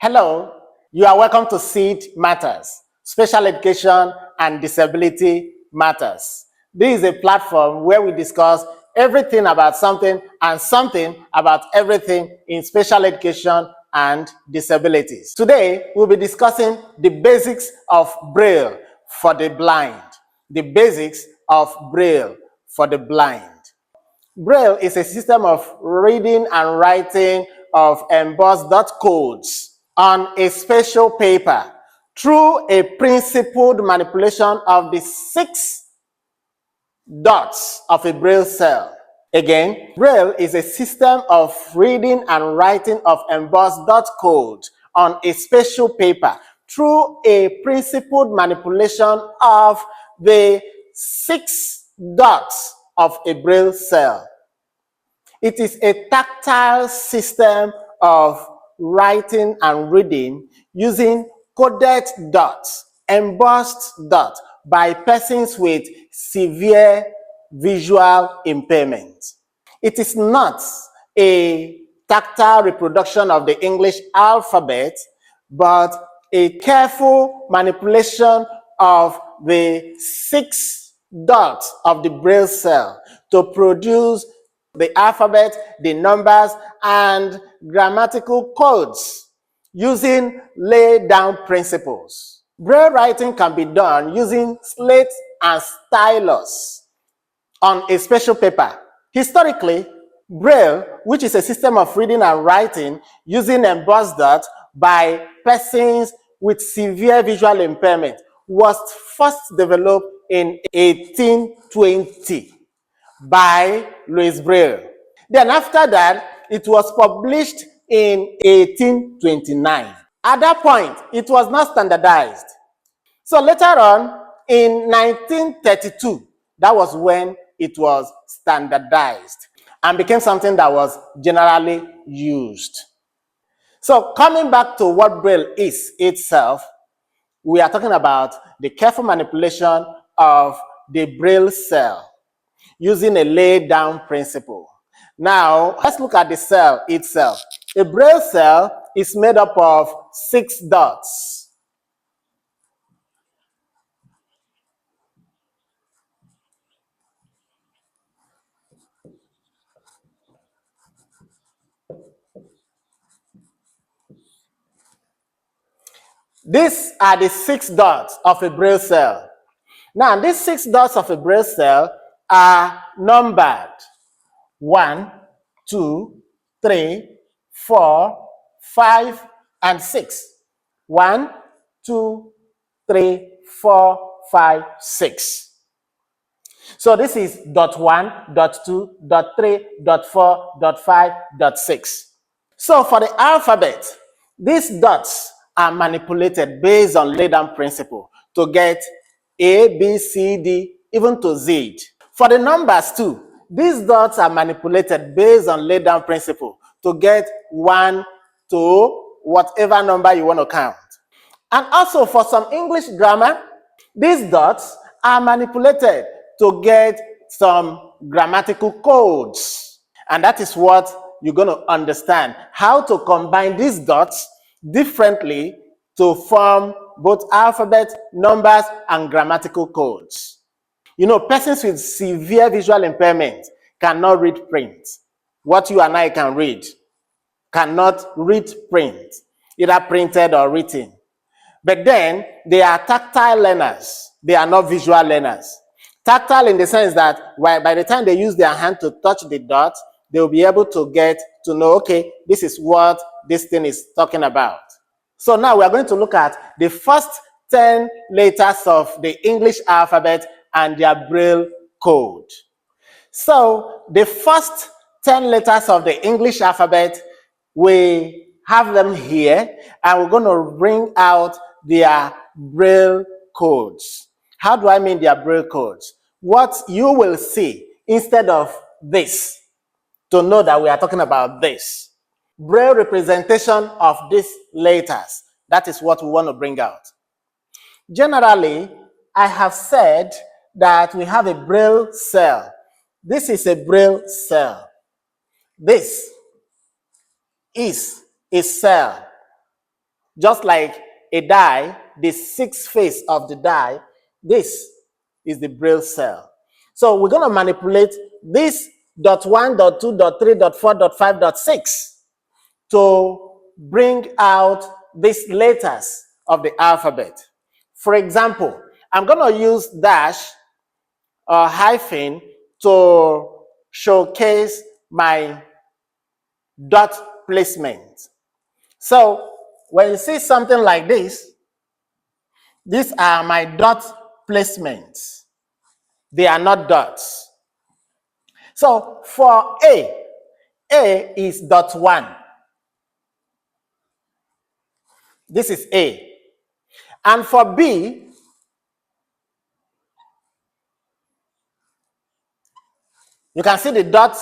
Hello, you are welcome to SEED Matters, Special Education and Disability Matters. This is a platform where we discuss everything about something and something about everything in special education and disabilities. Today, we'll be discussing the basics of Braille for the blind. The basics of Braille for the blind. Braille is a system of reading and writing of embossed dot codes on a special paper through a principled manipulation of the 6 dots of a Braille cell. Again, Braille is a system of reading and writing of embossed dot codes on a special paper through a principled manipulation of the 6 dots of a Braille cell. It is a tactile system of writing and reading using coded dots, embossed dots by persons with severe visual impairment. It is not a tactile reproduction of the English alphabet, but a careful manipulation of the 6 dots of the Braille cell to produce the alphabet, the numbers, and grammatical codes using lay-down principles. Braille writing can be done using slate and stylus on a special paper. Historically, Braille, which is a system of reading and writing using embossed dots by persons with severe visual impairment, was first developed in 1820 by Louis Braille. Then after that, it was published in 1829. At that point, it was not standardized. So later on, in 1932, that was when it was standardized and became something that was generally used. So coming back to what Braille is itself, we are talking about the careful manipulation of the Braille cell using a lay-down principle. Now, let's look at the cell itself. A Braille cell is made up of 6 dots. These are the 6 dots of a Braille cell. Now, these 6 dots of a Braille cell are numbered 1, 2, 3, 4, 5, and 6. 1, 2, 3, 4, 5, 6. So this is dot 1, dot 2, dot 3, dot 4, dot 5, dot 6. So for the alphabet, these dots are manipulated based on lay-down principle to get A, B, C, D, even to Z. For the numbers too, these dots are manipulated based on lay-down principle to get 1 to whatever number you want to count. And also for some English grammar, these dots are manipulated to get some grammatical codes. And that is what you're going to understand, how to combine these dots differently to form both alphabet, numbers, and grammatical codes. You know, persons with severe visual impairment cannot read print. What you and I can read cannot read print, either printed or written. But then they are tactile learners. They are not visual learners. Tactile in the sense that by the time they use their hand to touch the dot, they'll be able to get to know, okay, this is what this thing is talking about. So now we are going to look at the first 10 letters of the English alphabet and their Braille code. So the first 10 letters of the English alphabet, we have them here, and we're going to bring out their Braille codes. How do I mean their Braille codes? What you will see instead of this, to know that we are talking about this. Braille representation of these letters. That is what we want to bring out. Generally, I have said that we have a Braille cell. This is a Braille cell. This is a cell. Just like a die, the sixth face of the die, this is the Braille cell. So we're going to manipulate this dot 1, dot 2, dot 3, dot 4, dot 5, dot 6 to bring out these letters of the alphabet. For example, I'm going to use dash or hyphen to showcase my dot placement. So when you see something like this, these are my dot placements. They are not dots. So for A is dot 1. This is A. And for B, you can see the dot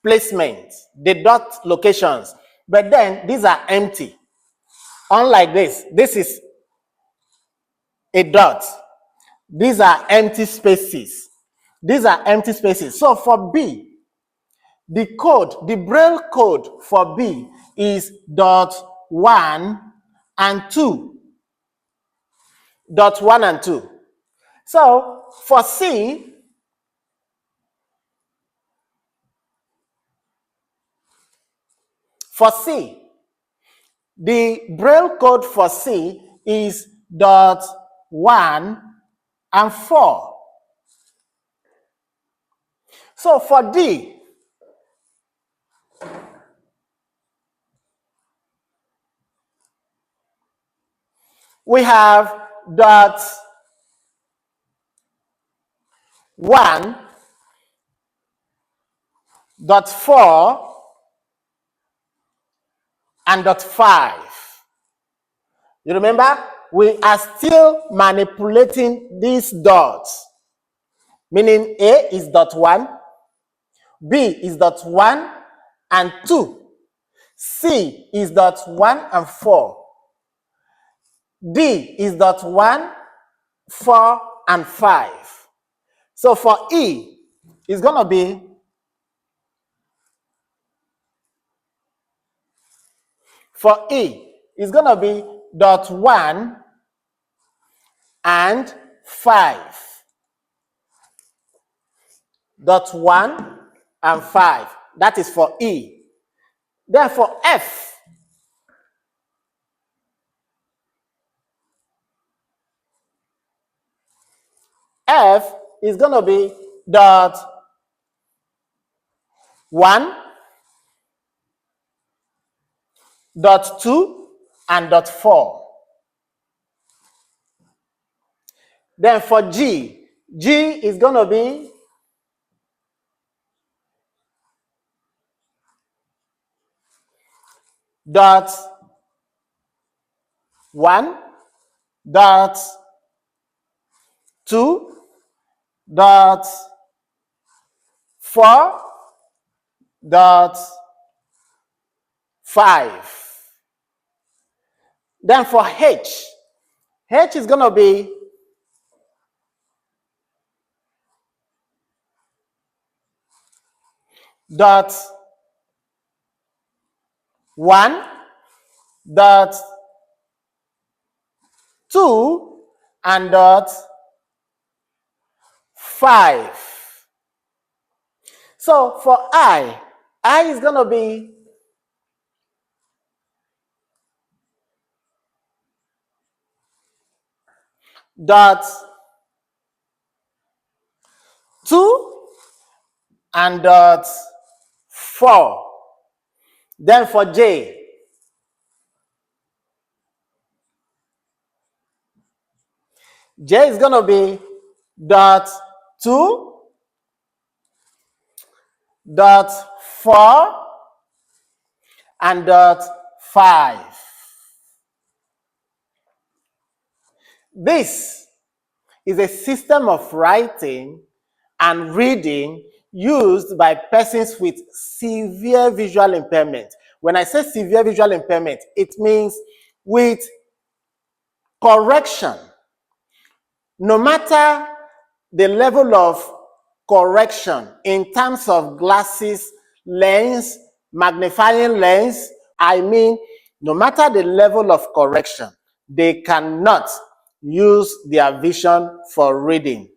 placement, the dot locations. But then these are empty. Unlike this is a dot. These are empty spaces. These are empty spaces. So for B, the code, the Braille code for B is dot 1 and 2. Dot 1 and 2. So for C, the Braille code for C is dot 1 and 4. So for D, we have dot 1, dot 4, and dot 5. You remember, we are still manipulating these dots, meaning A is dot 1, B is dot 1 and 2, C is dot 1 and 4, D is dot 1, 4, and 5. So for E, it's going to be dot 1 and 5. Dot 1 and 5. That is for E. Then for F, is going to be dot 1, dot 2, and dot 4. Then for G is going to be dot 1, dot 2, dot 4, dot 5. Then for H is going to be dot 1, dot 2, and dot 5. So for I is going to be dot 2 and dot 4. Then for J is going to be dot 2, dot 4, and dot 5. This is a system of writing and reading used by persons with severe visual impairment. When I say severe visual impairment, it means with correction. No matter the level of correction in terms of glasses, lens, magnifying lens, I mean no matter the level of correction, they cannot use their vision for reading.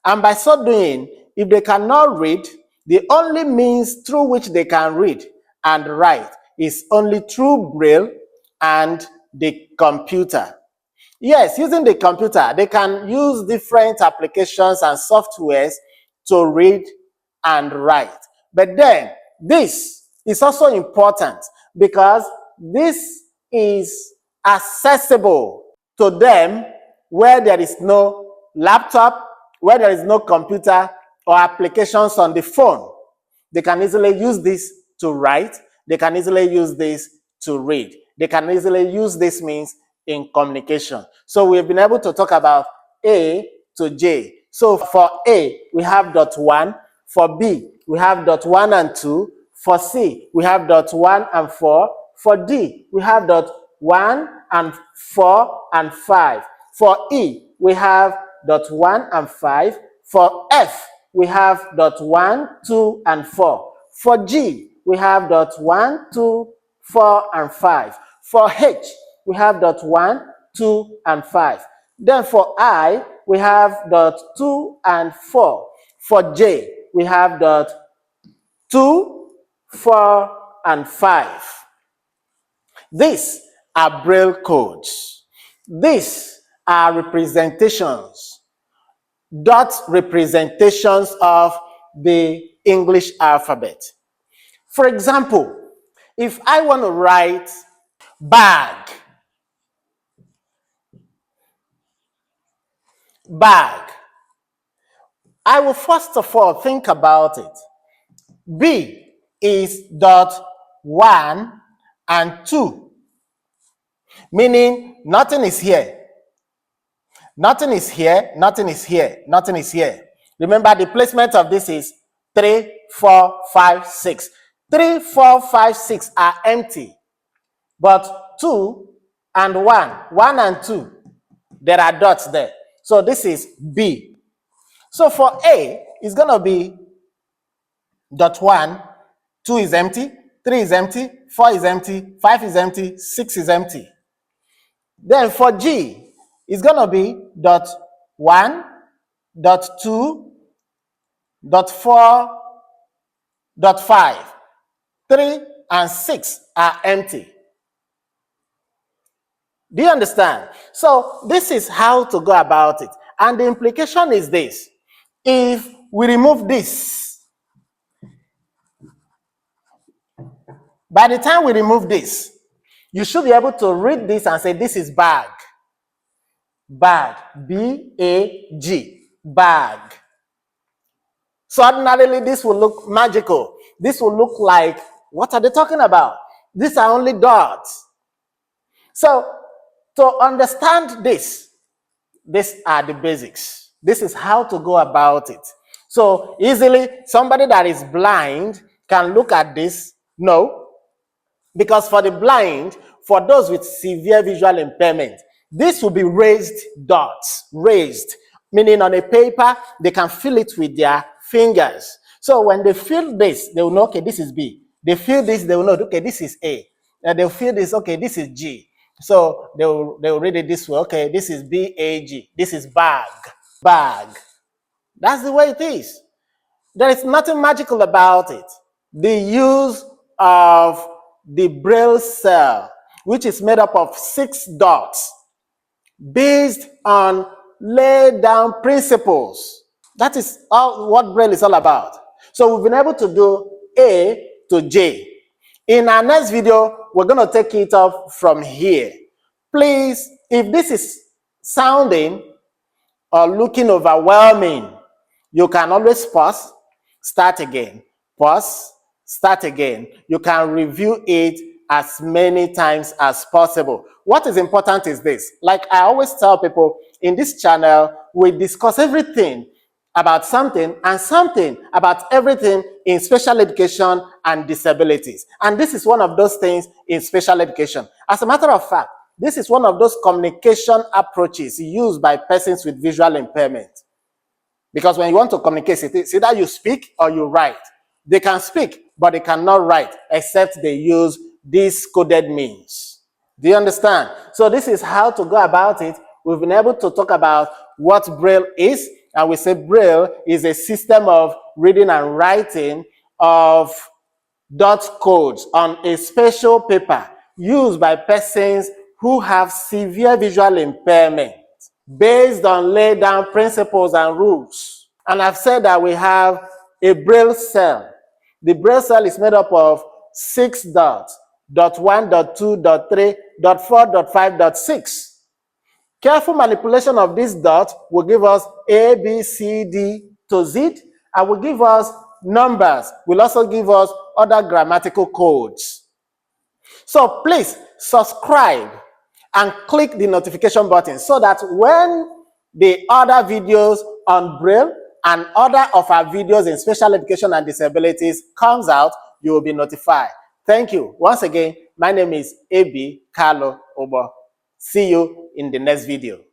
And by so doing, if they cannot read, the only means through which they can read and write is only through Braille and the computer. Yes, using the computer, they can use different applications and softwares to read and write. But then, this is also important because this is accessible to them where there is no laptop, where there is no computer or applications on the phone. They can easily use this to write. They can easily use this to read. They can easily use this means in communication. So we've been able to talk about A to J. So for A, we have dot 1. For B, we have dot 1 and 2. For C, we have dot 1 and 4. For D, we have dot 1 and 4 and 5. For E, we have dot 1 and 5. For F, we have dot 1, 2, and 4. For G, we have dot 1, 2, 4, and 5. For H, we have dot 1, 2, and 5. Then for I, we have dot 2 and 4. For J, we have dot 2, 4, and 5. These are Braille codes. These are representations, dot representations of the English alphabet. For example, if I want to write bag, I will first of all think about it. B is dot 1 and 2, meaning nothing is here. Nothing is here, nothing is here, nothing is here. Remember, the placement of this is 3, 4, 5, 6. 3, 4, 5, 6 are empty. But 2 and 1 and 2, there are dots there. So this is B. So for A, it's going to be dot 1, 2 is empty, 3 is empty, 4 is empty, 5 is empty, 6 is empty. Then for G, it's going to be dot 1, dot 2, dot 4, dot 5. 3 and 6 are empty. Do you understand? So this is how to go about it. And the implication is this. If we remove this, by the time we remove this, you should be able to read this and say, this is bag. Bag. B-A-G. Bag. So ordinarily, this will look magical. This will look like, what are they talking about? These are only dots. So to understand this, these are the basics. This is how to go about it. So easily, somebody that is blind can look at this. No, because for the blind, for those with severe visual impairment, this will be raised dots, raised, meaning on a paper, they can feel it with their fingers. So when they feel this, they will know, okay, this is B. They feel this, they will know, okay, this is A. And they'll feel this, okay, this is G. So they'll read it this way, okay, this is B-A-G. This is bag. Bag. That's the way it is. There is nothing magical about it. The use of the Braille cell, which is made up of 6 dots, based on laid down principles. That is all what Braille is all about. So we've been able to do A to J. In our next video, we're going to take it up from here. Please, if this is sounding or looking overwhelming, you can always pause, start again, pause, start again. You can review it as many times as possible. What is important is this. Like I always tell people, in this channel, we discuss everything about something and something about everything in special education and disabilities. And this is one of those things in special education. As a matter of fact, this is one of those communication approaches used by persons with visual impairment. Because when you want to communicate, it's either you speak or you write. They can speak, but they cannot write, except they use this coded means. Do you understand? So this is how to go about it. We've been able to talk about what Braille is, and we say Braille is a system of reading and writing of dot codes on a special paper used by persons who have severe visual impairment based on laid down principles and rules. And I've said that we have a Braille cell. The Braille cell is made up of 6 dots, dot 1, dot 2, dot 3, dot 4, dot 5, dot 6. Careful manipulation of this dot will give us A, B, C, D to Z, and will give us numbers, will also give us other grammatical codes. So please subscribe and click the notification button so that when the other videos on Braille and other of our videos in special education and disabilities comes out, you will be notified. Thank you. Once again, my name is Abi Carlo Obo. See you in the next video.